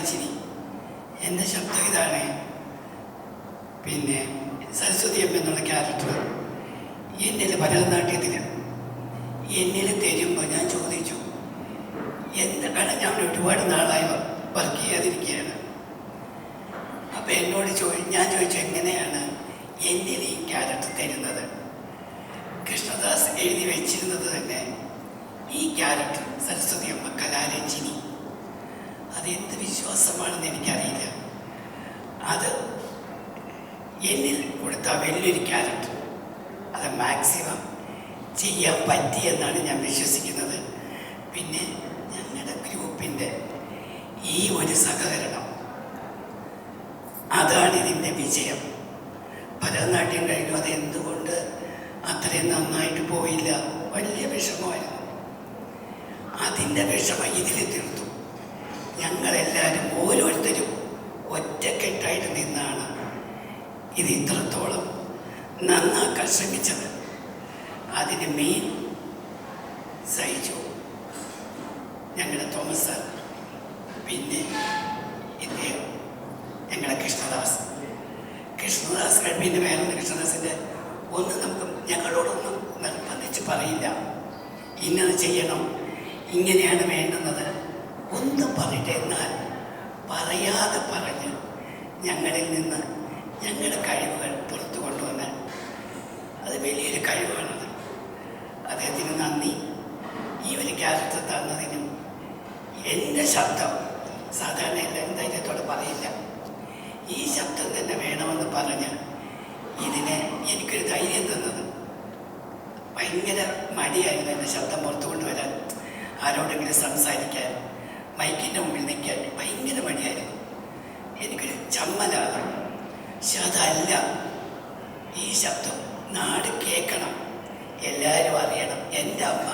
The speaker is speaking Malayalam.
കലാരഞ്ജിനി. എൻ്റെ ശബ്ദം ഇതാണ്. പിന്നെ സരസ്വതി അമ്മ എന്നുള്ള ക്യാരക്ടർ എന്നിൽ ഭരതനാട്യത്തിൽ എന്നിൽ തരുമ്പോൾ ഞാൻ ചോദിച്ചു, എന്താണ് ഞാൻ ഒരുപാട് നാളായി വർക്ക് ചെയ്യാതിരിക്കുകയാണ്. അപ്പം എന്നോട് ഞാൻ ചോദിച്ചു, എങ്ങനെയാണ് എന്നിൽ ഈ ക്യാരക്ടർ തരുന്നത്? കൃഷ്ണദാസ് എഴുതി വെച്ചിരുന്നത് തന്നെ ഈ ക്യാരക്ടർ സരസ്വതി അമ്മ കലാരഞ്ജിനി. അതെന്ത് വിശ്വാസമാണെന്ന് എനിക്കറിയില്ല. അത് എന്നിൽ കൊടുത്ത വലിയൊരു ക്യാരക്ടർ അത് മാക്സിമം ചെയ്യാൻ പറ്റിയെന്നാണ് ഞാൻ വിശ്വസിക്കുന്നത്. പിന്നെ ഞങ്ങളുടെ ഗ്രൂപ്പിൻ്റെ ഈ ഒരു സഹകരണം, അതാണ് ഇതിൻ്റെ വിജയം. ഭരതനാട്യം കഴിഞ്ഞു, അതെന്തുകൊണ്ട് അത്രയും നന്നായിട്ട് പോയില്ല, വലിയ വിഷമമായിരുന്നു. അതിൻ്റെ വിഷമം ഇതിൽ തീർത്തു. ഞങ്ങളെല്ലാവരും ഓരോരുത്തരും ഒറ്റക്കെട്ടായിട്ട് നിന്നാണ് ഇത് ഇത്രത്തോളം നന്നാക്കാൻ ശ്രമിച്ചത്. അതിന് മെയിൻ സഹിച്ചു ഞങ്ങളുടെ തോമസ് സാർ, പിന്നെ ഇദ്ദേഹം ഞങ്ങളുടെ കൃഷ്ണദാസ് പിന്നെ വേറൊന്ന് കൃഷ്ണദാസിൻ്റെ ഒന്നും നമുക്ക് ഞങ്ങളോടൊന്നും നിർബന്ധിച്ച് പറയില്ല, ഇന്നത് ചെയ്യണം, ഇങ്ങനെയാണ് വേണ്ടുന്നത് ഒന്നും പറഞ്ഞിട്ട്, എന്നാൽ പറയാതെ പറഞ്ഞ് ഞങ്ങളിൽ നിന്ന് ഞങ്ങളുടെ കഴിവുകൾ പുറത്തു കൊണ്ടുവന്ന് അത് വലിയൊരു കഴിവാണത്. അദ്ദേഹത്തിന് നന്ദി. ഈ ഒരു ക്യാരക്ടർ തന്നതിനും എൻ്റെ ശബ്ദം സാധാരണ എല്ലാവരും ധൈര്യത്തോടെ പറയില്ല, ഈ ശബ്ദം തന്നെ വേണമെന്ന് പറഞ്ഞ് ഇതിനെ എനിക്കൊരു ധൈര്യം തന്നത്. ഭയങ്കര മടിയായിരുന്നു എൻ്റെ ശബ്ദം പുറത്തു കൊണ്ടുവരാൻ, ആരോടെങ്കിലും സംസാരിക്കാൻ, മൈക്കിൻ്റെ മുമ്പിൽ നിൽക്കാൻ ഭയങ്കര മടിയായിരുന്നു. എനിക്കൊരു ചമ്മലാണ്. പക്ഷെ അതല്ല, ഈ ശബ്ദം നാട് കേൾക്കണം, എല്ലാവരും അറിയണം. എൻ്റെ അമ്മ